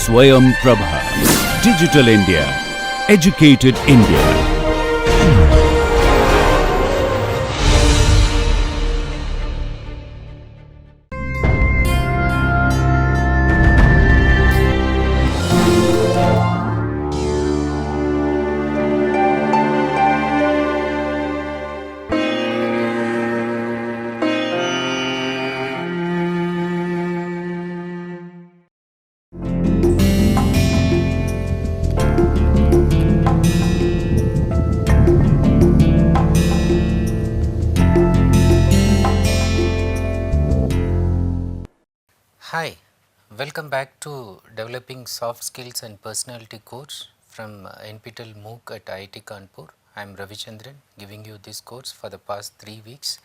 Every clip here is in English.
Swayam Prabha. Digital India. Educated India. Hi, welcome back to Developing Soft Skills and Personality course from NPTEL MOOC at IIT Kanpur. I am Ravichandran giving you this course for the past 3 weeks.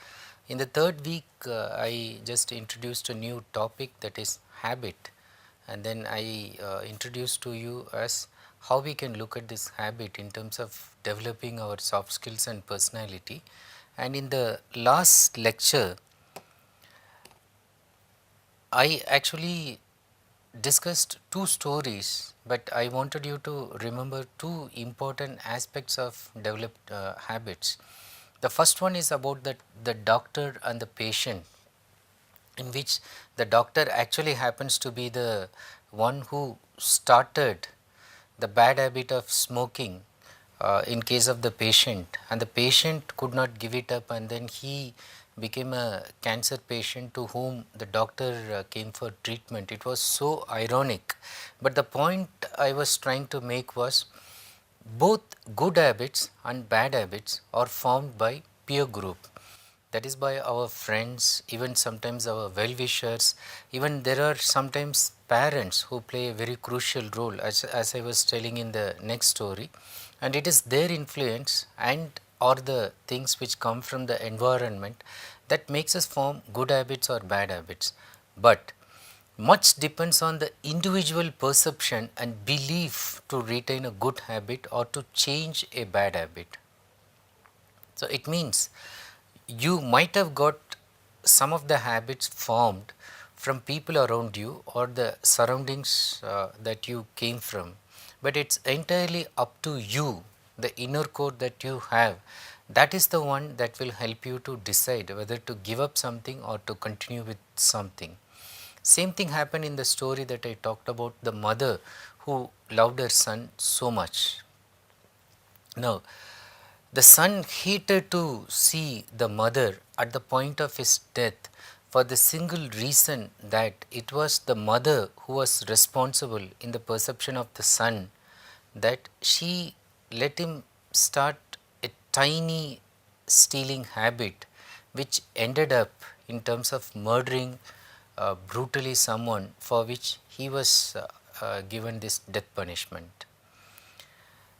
In the third week, I just introduced a new topic, that is habit, and then I introduced to you as how we can look at this habit in terms of developing our soft skills and personality. And in the last lecture, I actually discussed two stories, but I wanted you to remember two important aspects of developed habits. The first one is about the doctor and the patient, in which the doctor actually happens to be the one who started the bad habit of smoking in case of the patient, and the patient could not give it up, and then he became a cancer patient to whom the doctor came for treatment. It was so ironic, but the point I was trying to make was both good habits and bad habits are formed by peer group, that is by our friends, even sometimes our well-wishers. Even there are sometimes parents who play a very crucial role, as I was telling in the next story, and it is their influence and or the things which come from the environment that makes us form good habits or bad habits. But much depends on the individual perception and belief to retain a good habit or to change a bad habit. So it means you might have got some of the habits formed from people around you or the surroundings that you came from, but it's entirely up to you, the inner core that you have, that is the one that will help you to decide whether to give up something or to continue with something. Same thing happened in the story that I talked about, the mother who loved her son so much. Now, the son hated to see the mother at the point of his death for the single reason that it was the mother who was responsible in the perception of the son, that she let him start a tiny stealing habit which ended up in terms of murdering brutally someone for which he was given this death punishment.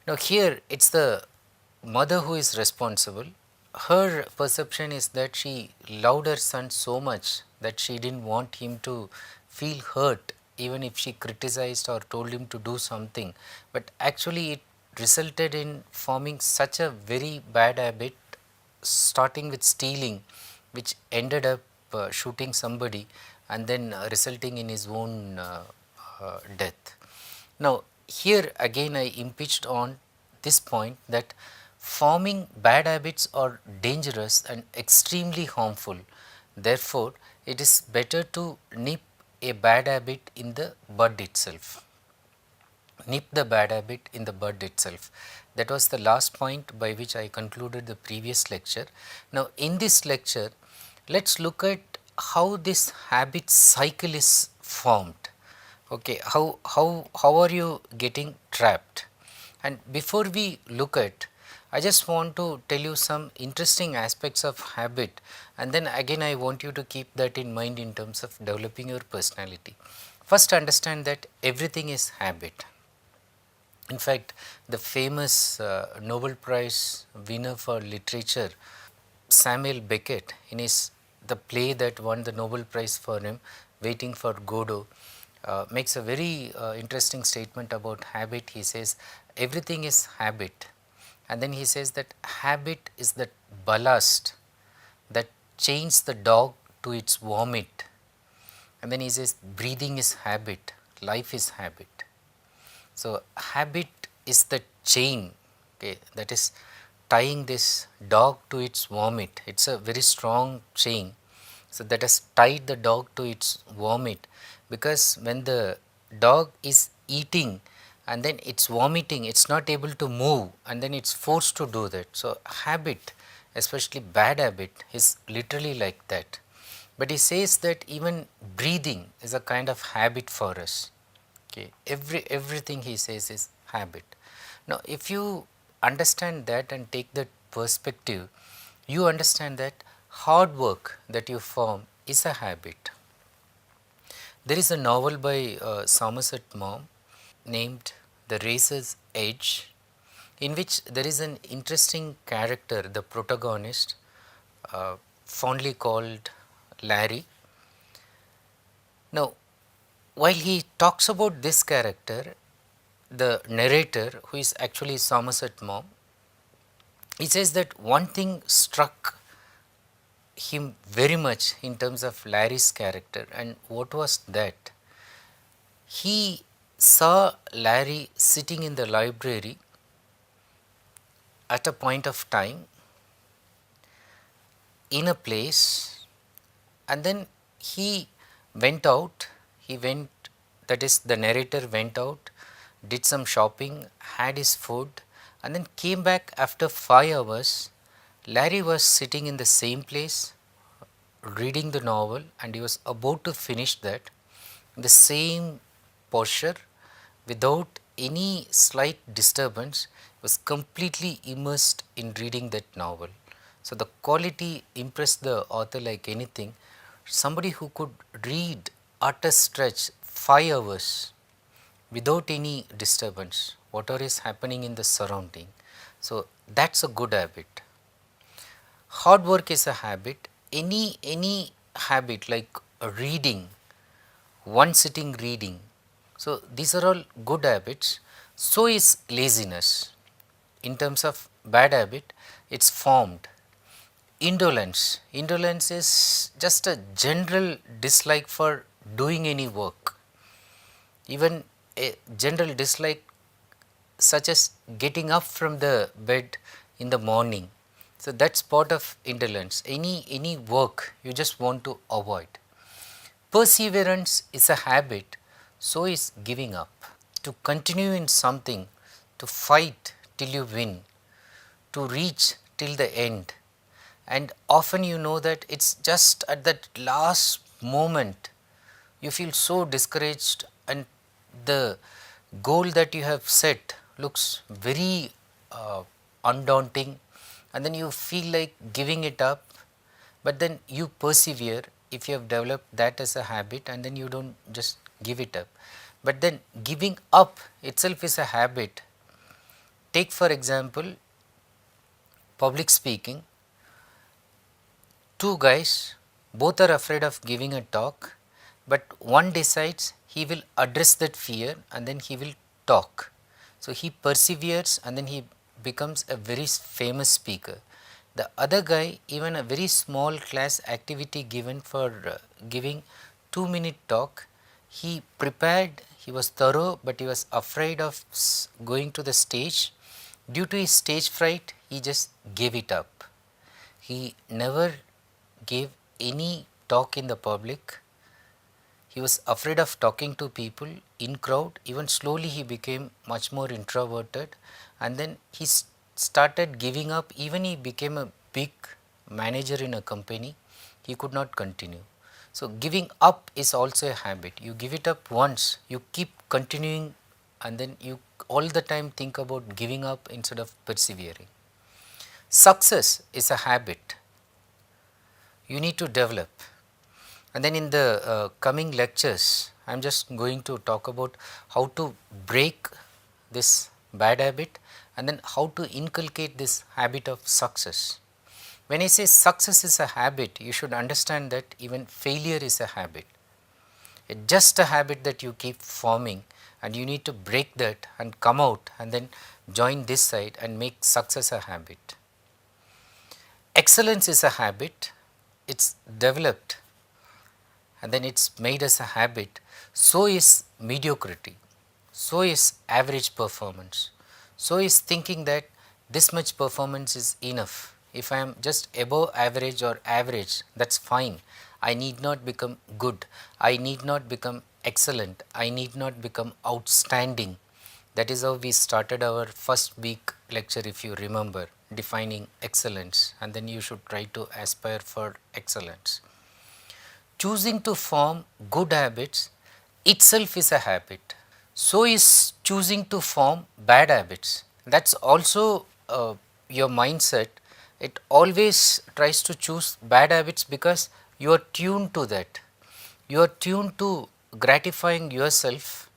Now here it's the mother who is responsible. Her perception is that she loved her son so much that she didn't want him to feel hurt even if she criticized or told him to do something, but actually it resulted in forming such a very bad habit, starting with stealing, which ended up shooting somebody and then resulting in his own death. Now here again I impeached on this point that forming bad habits are dangerous and extremely harmful. Therefore, it is better to nip a bad habit in the bud itself. Nip the bad habit in the bud itself. That was the last point by which I concluded the previous lecture. Now, in this lecture, let's look at how this habit cycle is formed. Okay, how are you getting trapped? And before we look at, I just want to tell you some interesting aspects of habit, and then again I want you to keep that in mind in terms of developing your personality. First, understand that everything is habit. In fact, the famous Nobel Prize winner for literature, Samuel Beckett, in his the play that won the Nobel Prize for him, Waiting for Godot, makes a very interesting statement about habit. He says everything is habit, and then he says that habit is the ballast that chains the dog to its vomit, and then he says breathing is habit, life is habit. So, habit is the chain, okay, that is tying this dog to its vomit. It is a very strong chain. So, that has tied the dog to its vomit, because when the dog is eating and then it's vomiting, it's not able to move, and then it's forced to do that. So, habit, especially bad habit, is literally like that. But he says that even breathing is a kind of habit for us. Okay, everything he says is habit. Now, if you understand that and take that perspective, you understand that hard work that you form is a habit. There is a novel by Somerset Maugham named The Racer's Edge, in which there is an interesting character, the protagonist, fondly called Larry. Now, while he talks about this character, the narrator, who is actually Somerset Maugham, he says that one thing struck him very much in terms of Larry's character, and what was that? He saw Larry sitting in the library at a point of time in a place, and then he went out, that is, the narrator went out, did some shopping, had his food, and then came back after 5 hours. Larry was sitting in the same place reading the novel, and he was about to finish that in the same posture without any slight disturbance. He was completely immersed in reading that novel. So, the quality impressed the author like anything. Somebody who could read at a stretch 5 hours without any disturbance, whatever is happening in the surrounding. So, that is a good habit. Hard work is a habit. Any habit like reading, one sitting reading. So, these are all good habits. So is laziness. In terms of bad habit, it is formed. Indolence is just a general dislike for doing any work. Even a general dislike such as getting up from the bed in the morning. So, that is part of indolence. Any work you just want to avoid. Perseverance is a habit, so is giving up. To continue in something, to fight till you win, to reach till the end. And often you know that it is just at that last moment you feel so discouraged, and the goal that you have set looks very undaunting, and then you feel like giving it up, but then you persevere if you have developed that as a habit, and then you do not just give it up. But then giving up itself is a habit. Take for example public speaking. Two guys, both are afraid of giving a talk, but one decides he will address that fear and then he will talk. So, he perseveres and then he becomes a very famous speaker. The other guy, even a very small class activity given for giving 2-minute talk, he prepared, he was thorough, but he was afraid of going to the stage. Due to his stage fright, he just gave it up. He never gave any talk in the public. He was afraid of talking to people in crowd. Even slowly he became much more introverted, and then he started giving up. Even he became a big manager in a company, he could not continue. So, giving up is also a habit. You give it up once, you keep continuing, and then you all the time think about giving up instead of persevering. Success is a habit you need to develop. And then in the coming lectures, I am just going to talk about how to break this bad habit and then how to inculcate this habit of success. When I say success is a habit, you should understand that even failure is a habit. It's just a habit that you keep forming, and you need to break that and come out and then join this side and make success a habit. Excellence is a habit. It's developed and then it's made as a habit. So is mediocrity. so is average performance. So is thinking that this much performance is enough. If I am just above average or average, that's fine. I need not become good. I need not become excellent. I need not become outstanding. That is how we started our first week lecture, if you remember, defining excellence, and then you should try to aspire for excellence. Choosing to form good habits itself is a habit. So is choosing to form bad habits. That's also your mindset. It always tries to choose bad habits because you are tuned to that. You are tuned to gratifying yourself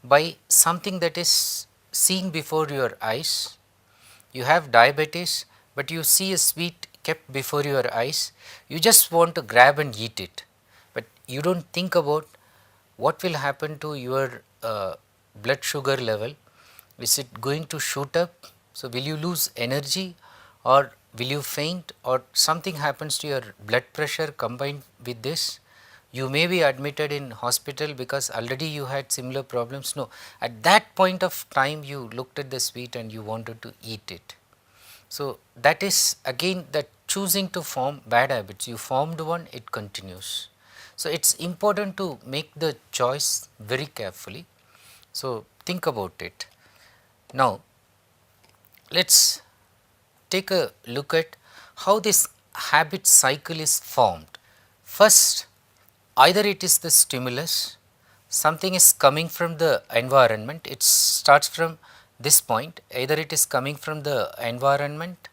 by something that is seen before your eyes. You have diabetes, but you see a sweet kept before your eyes. You just want to grab and eat it, but you don't think about what will happen to your blood sugar level. Is it going to shoot up? So, will you lose energy, or will you faint, or something happens to your blood pressure combined with this? You may be admitted in hospital because already you had similar problems. No, at that point of time you looked at the sweet and you wanted to eat it. So, that is again that choosing to form bad habits. You formed one, it continues. So, it is important to make the choice very carefully. So, think about it. Now, let us take a look at how this habit cycle is formed. First, either it is the stimulus, something is coming from the environment, it starts from this point, either it is coming from the environment,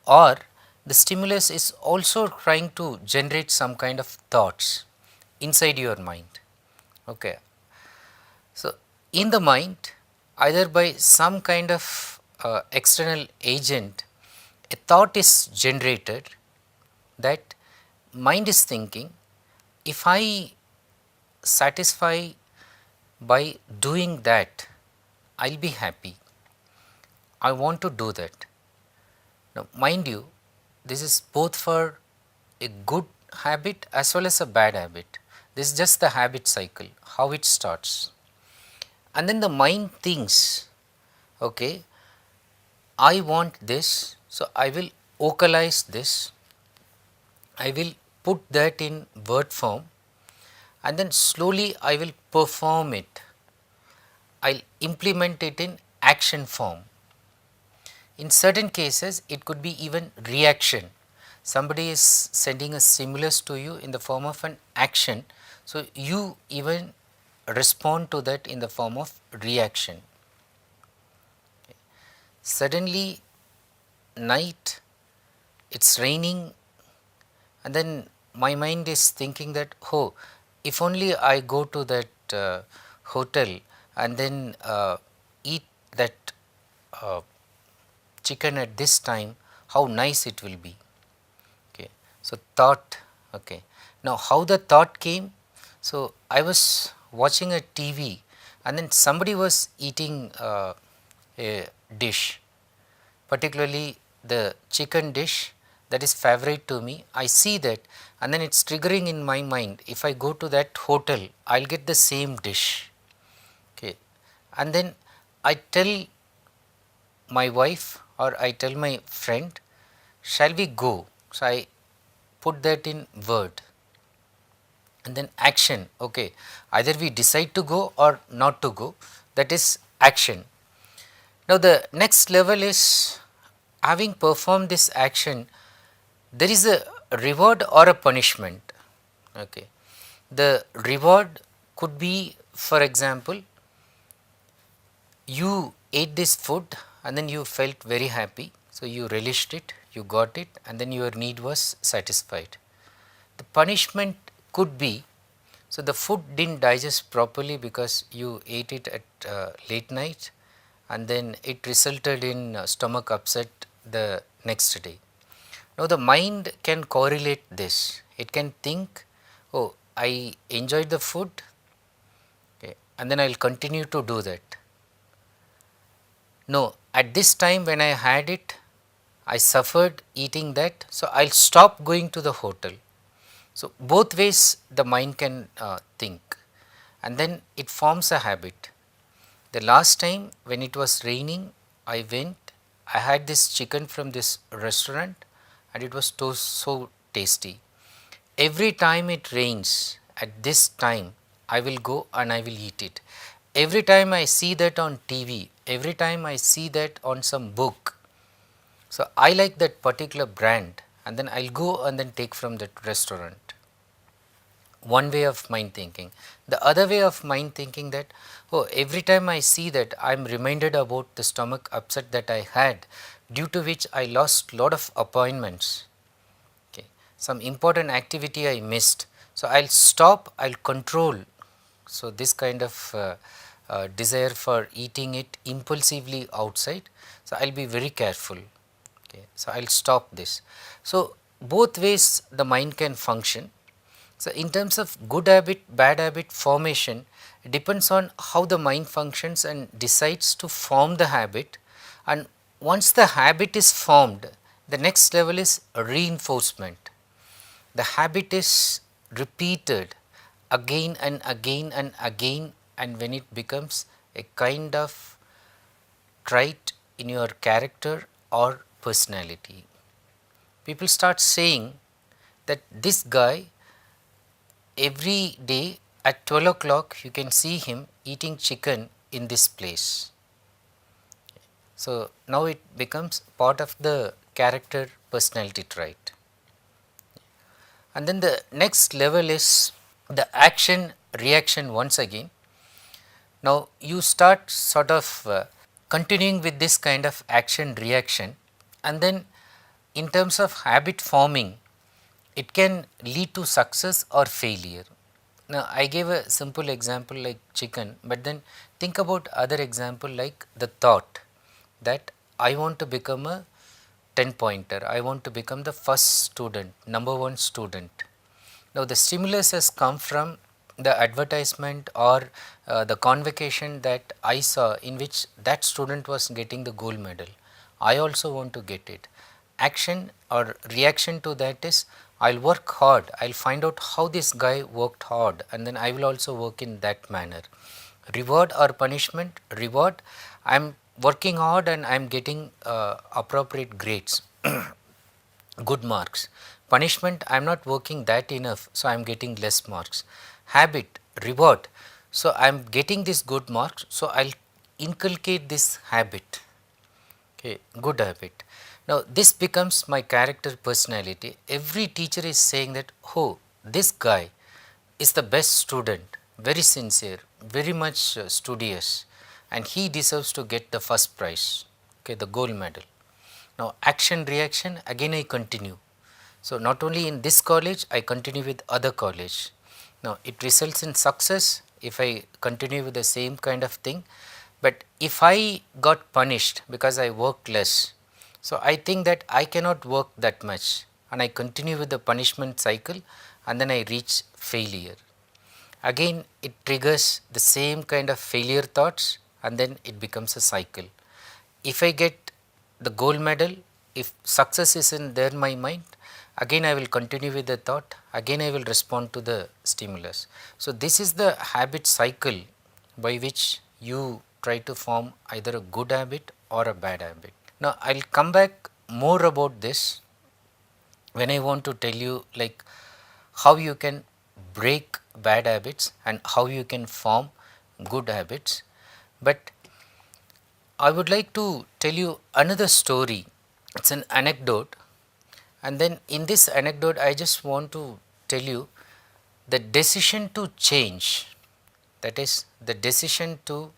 or the stimulus is also trying to generate some kind of thoughts inside your mind. Okay. So, in the mind, either by some kind of external agent, a thought is generated that mind is thinking, if I satisfy by doing that, I will be happy. I want to do that. Now, mind you, this is both for a good habit as well as a bad habit. This is just the habit cycle, how it starts. And then the mind thinks, okay, I want this, so I will vocalize this, I will put that in word form, and then slowly I will perform it. I will implement it in action form. In certain cases, it could be even reaction. Somebody is sending a stimulus to you in the form of an action, so you even respond to that in the form of reaction. Suddenly, night, it's raining, and then my mind is thinking that, oh, if only I go to that hotel and then eat that chicken at this time, how nice it will be. Okay. So, thought, okay. Now, how the thought came? So, I was watching a TV and then somebody was eating a dish, particularly the chicken dish that is favorite to me. I see that and then it is triggering in my mind, if I go to that hotel, I will get the same dish. Okay. And then I tell my wife or I tell my friend, shall we go? So, I put that in word and then action, okay, either we decide to go or not to go, that is action. Now, the next level is, having performed this action, there is a reward or a punishment. Okay. The reward could be, for example, you ate this food and then you felt very happy. So, you relished it, you got it, and then your need was satisfied. The punishment could be, so the food didn't digest properly because you ate it at late night and then it resulted in stomach upset the next day. Now, the mind can correlate this, it can think, oh, I enjoyed the food, okay, and then I will continue to do that. No, at this time when I had it, I suffered eating that, so I will stop going to the hotel. So, both ways the mind can think, and then it forms a habit. The last time when it was raining, I went, I had this chicken from this restaurant and it was so tasty. Every time it rains at this time, I will go and I will eat it. Every time I see that on TV, every time I see that on some book, so I like that particular brand and then I'll go and then take from that restaurant. One way of mind thinking. The other way of mind thinking that, oh, every time I see that, I am reminded about the stomach upset that I had, due to which I lost lot of appointments. Okay. Some important activity I missed. So I'll stop, I'll control. So this kind of desire for eating it impulsively outside. So I'll be very careful. Okay. So I'll stop this. So both ways the mind can function. So in terms of good habit, bad habit formation, it depends on how the mind functions and decides to form the habit, and once the habit is formed, the next level is reinforcement. The habit is repeated again and again and again, and when it becomes a kind of trait in your character or personality, people start saying that this guy, every day at 12 o'clock you can see him eating chicken in this place. So now it becomes part of the character personality trait. And then the next level is the action reaction once again. Now you start sort of continuing with this kind of action reaction, and then in terms of habit forming, it can lead to success or failure. Now I gave a simple example like chicken, but then think about other example like the thought that I want to become a 10 pointer, I want to become the first student, number one student. Now the stimulus has come from the advertisement or the convocation that I saw in which that student was getting the gold medal. I also want to get it. Action or reaction to that is, I'll work hard, I'll find out how this guy worked hard and then I will also work in that manner. Reward or punishment, reward, I am working hard and I am getting appropriate grades, good marks. Punishment, I am not working that enough, so I am getting less marks. Habit, reward, so I am getting this good marks, so I'll inculcate this habit. Okay, good habit. Now this becomes my character personality. Every teacher is saying that, oh, this guy is the best student, very sincere, very much studious, and he deserves to get the first prize, okay, the gold medal. Now action reaction, again I continue. So not only in this college, I continue with other college. Now it results in success if I continue with the same kind of thing, but if I got punished because I worked less, so I think that I cannot work that much and I continue with the punishment cycle and then I reach failure. Again it triggers the same kind of failure thoughts and then it becomes a cycle. If I get the gold medal, if success is in there in my mind, again I will continue with the thought, again I will respond to the stimulus. So this is the habit cycle by which you try to form either a good habit or a bad habit. Now I will come back more about this when I want to tell you like how you can break bad habits and how you can form good habits. But I would like to tell you another story. It's an anecdote, and then in this anecdote I just want to tell you the decision to change, that is the decision to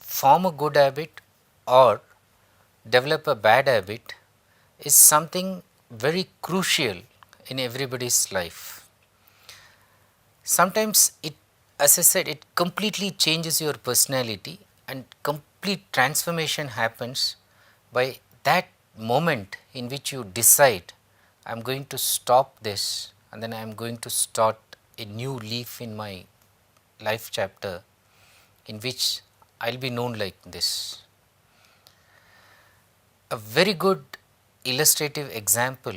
form a good habit or develop a bad habit is something very crucial in everybody's life. Sometimes it, as I said, it completely changes your personality and complete transformation happens by that moment in which you decide, I am going to stop this and then I am going to start a new leaf in my life chapter in which I will be known like this. A very good illustrative example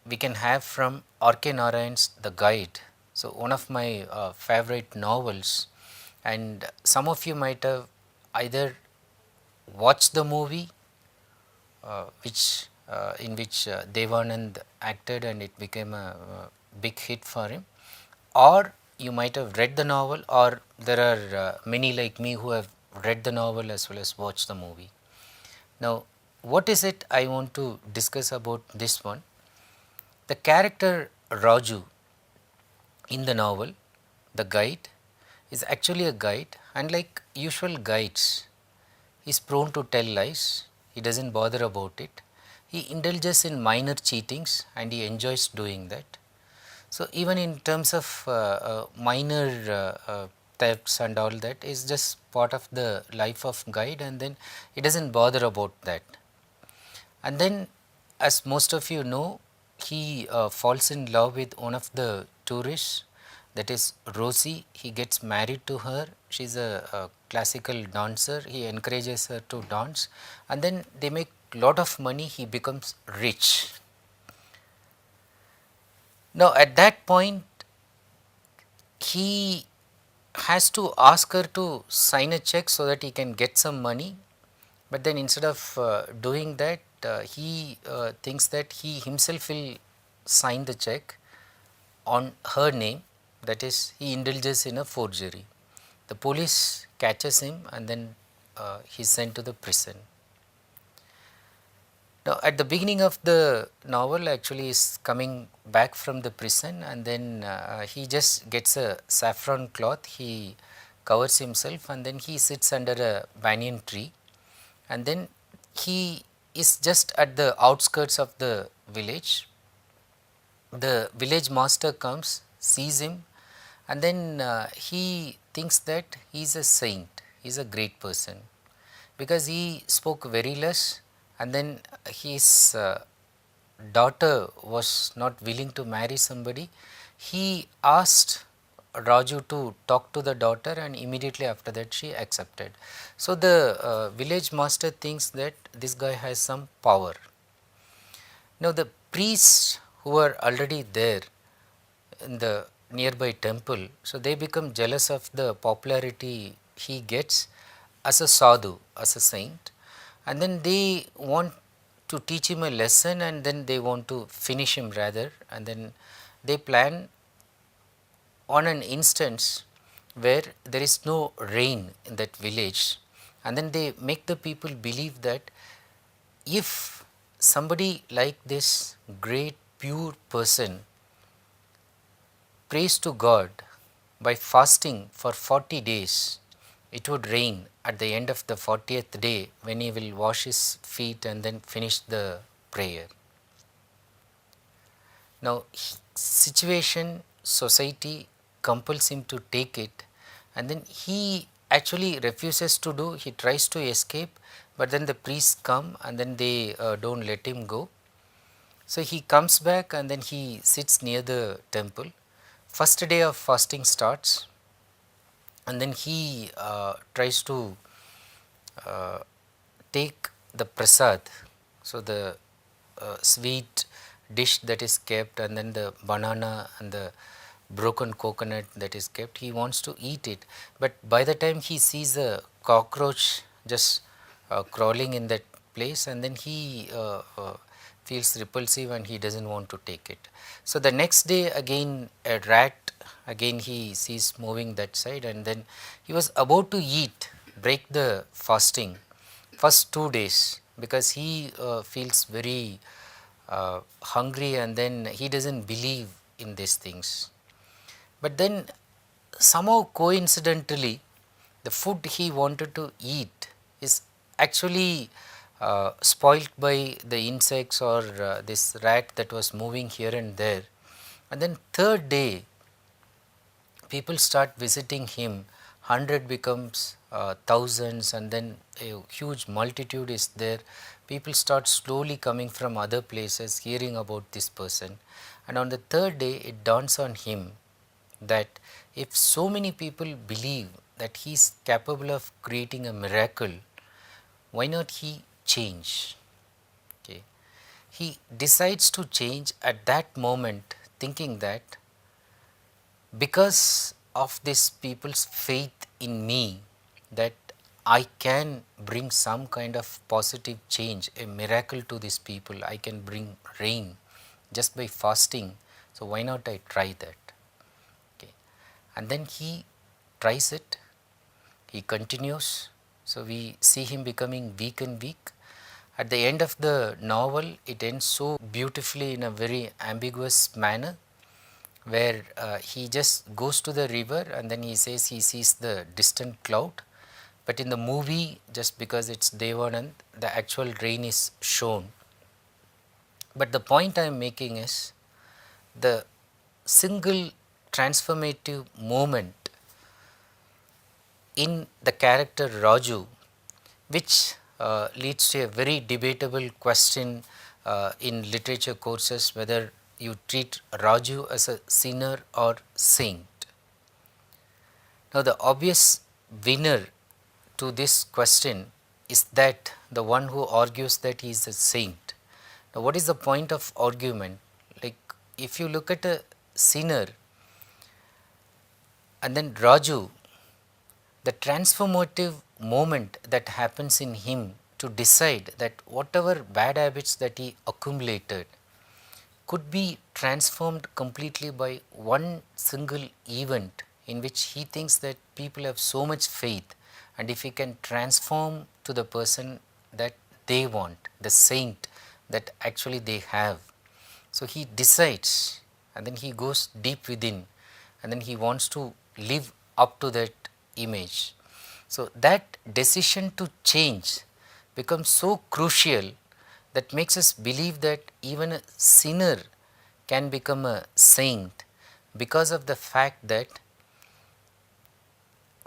we can have from R.K. Narayan's The Guide. So one of my favorite novels, and some of you might have either watched the movie which in which Devanand acted and it became a big hit for him, or you might have read the novel, or there are many like me who have read the novel as well as watched the movie. Now, what is it I want to discuss about this one? The character Raju in the novel, the guide, is actually a guide. Unlike usual guides, he is prone to tell lies, he does not bother about it. He indulges in minor cheatings and he enjoys doing that. So, even in terms of minor thefts and all that is just part of the life of guide, and then he does not bother about that. And then, as most of you know, he falls in love with one of the tourists, that is Rosie. He gets married to her. She is a classical dancer. He encourages her to dance, and then they make lot of money. He becomes rich. Now, at that point, he has to ask her to sign a check so that he can get some money, but then instead of doing that, he thinks that he himself will sign the check on her name, that is, he indulges in a forgery. The police catches him and then he is sent to the prison. Now, at the beginning of the novel, actually is coming back from the prison, and then he just gets a saffron cloth, he covers himself, and then he sits under a banyan tree, and then he is just at the outskirts of the village. The village master comes, sees him, and then he thinks that he is a saint, he is a great person, because he spoke very less, and then his daughter was not willing to marry somebody. He asked Raju to talk to the daughter, and immediately after that she accepted. So, the village master thinks that this guy has some power. Now, the priests who are already there in the nearby temple, so they become jealous of the popularity he gets as a sadhu, as a saint, and then they want to teach him a lesson, and then they want to finish him rather, and then they plan on an instance where there is no rain in that village, and then they make the people believe that if somebody like this great pure person prays to God by fasting for 40 days, it would rain at the end of the 40th day when he will wash his feet and then finish the prayer. Now, situation, society compels him to take it, and then he actually refuses to do, he tries to escape, but then the priests come and then they do not let him go. So, he comes back and then he sits near the temple. First day of fasting starts, and then he tries to take the prasad, so the sweet dish that is kept, and then the banana and the broken coconut that is kept, he wants to eat it, but by the time he sees a cockroach just crawling in that place, and then he feels repulsive and he does not want to take it. So, the next day again a rat, again he sees moving that side, and then he was about to eat, break the fasting first 2 days, because he feels very hungry, and then he does not believe in these things. But then somehow coincidentally the food he wanted to eat is actually spoilt by the insects or this rat that was moving here and there, and then third day people start visiting him, 100 becomes thousands, and then a huge multitude is there. People start slowly coming from other places hearing about this person, and on the third day it dawns on him that if so many people believe that he is capable of creating a miracle, why not he change? Okay. He decides to change at that moment, thinking that because of this people's faith in me that I can bring some kind of positive change, a miracle to these people. I can bring rain just by fasting. So why not I try that? Okay. And then he tries it, he continues. So we see him becoming weak and weak. At the end of the novel, it ends so beautifully in a very ambiguous manner, where he just goes to the river and then he says he sees the distant cloud. But in the movie, just because it's Devanand, the actual rain is shown. But the point I am making is the single transformative moment in the character Raju, which leads to a very debatable question in literature courses, whether you treat Raju as a sinner or saint. Now, the obvious winner to this question is that the one who argues that he is a saint. Now, what is the point of argument? Like, if you look at a sinner and then Raju, the transformative moment that happens in him to decide that whatever bad habits that he accumulated could be transformed completely by one single event in which he thinks that people have so much faith, and if he can transform to the person that they want, the saint that actually they have. So he decides and then he goes deep within and then he wants to live up to that image. So that decision to change becomes so crucial that makes us believe that even a sinner can become a saint, because of the fact that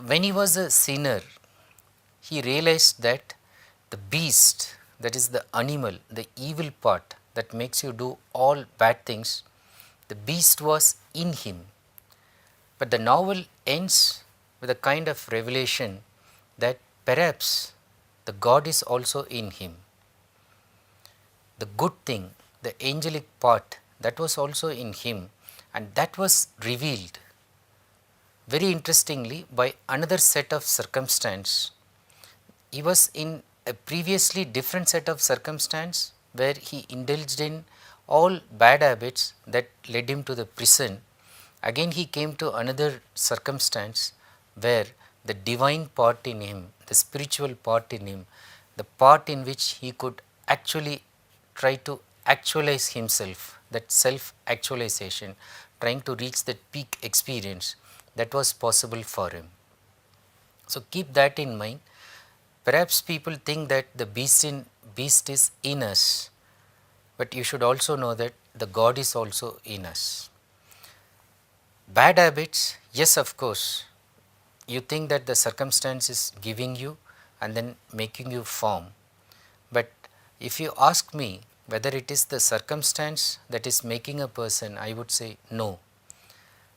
when he was a sinner, he realized that the beast, that is the animal, the evil part that makes you do all bad things, the beast was in him. But the novel ends with a kind of revelation that perhaps the God is also in him. The good thing, the angelic part, that was also in him, and that was revealed very interestingly by another set of circumstance. He was in a previously different set of circumstance where he indulged in all bad habits that led him to the prison. Again he came to another circumstance where the divine part in him, the spiritual part in him, the part in which he could actually try to actualize himself, that self actualization, trying to reach that peak experience, that was possible for him. So keep that in mind. Perhaps people think that the beast is in us, but you should also know that the God is also in us. Bad habits, yes, of course, you think that the circumstance is giving you and then making you form. But if you ask me whether it is the circumstance that is making a person, I would say no.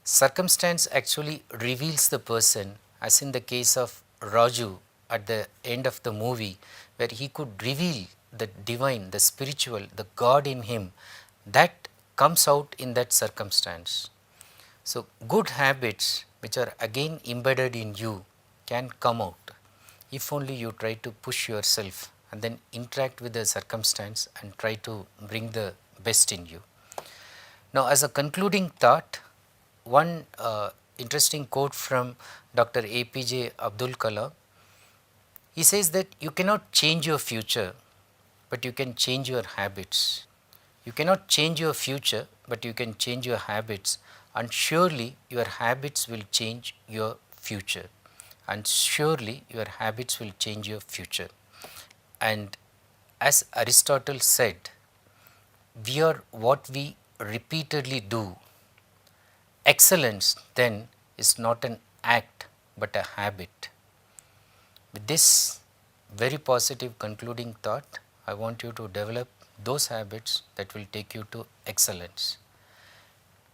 Circumstance actually reveals the person, as in the case of Raju at the end of the movie, where he could reveal the divine, the spiritual, the God in him, that comes out in that circumstance. So good habits which are again embedded in you can come out if only you try to push yourself and then interact with the circumstance and try to bring the best in you. Now, as a concluding thought, one interesting quote from Dr. APJ Abdul Kalam. He says that you cannot change your future, but you can change your habits. You cannot change your future, but you can change your habits, and surely your habits will change your future. And surely your habits will change your future. And as Aristotle said, we are what we repeatedly do. Excellence then is not an act but a habit. With this very positive concluding thought, I want you to develop those habits that will take you to excellence.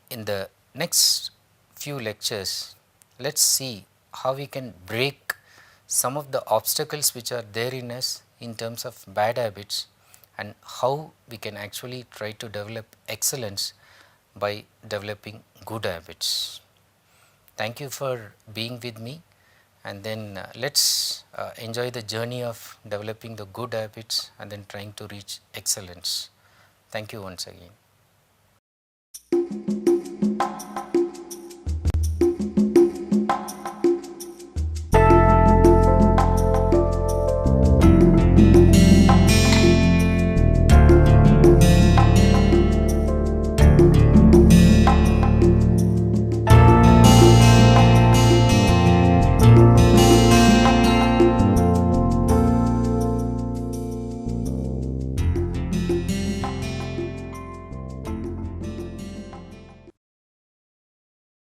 In the next few lectures, let's see how we can break some of the obstacles which are there in us in terms of bad habits, and how we can actually try to develop excellence by developing good habits. Thank you for being with me, and then let's enjoy the journey of developing the good habits and then trying to reach excellence. Thank you once again.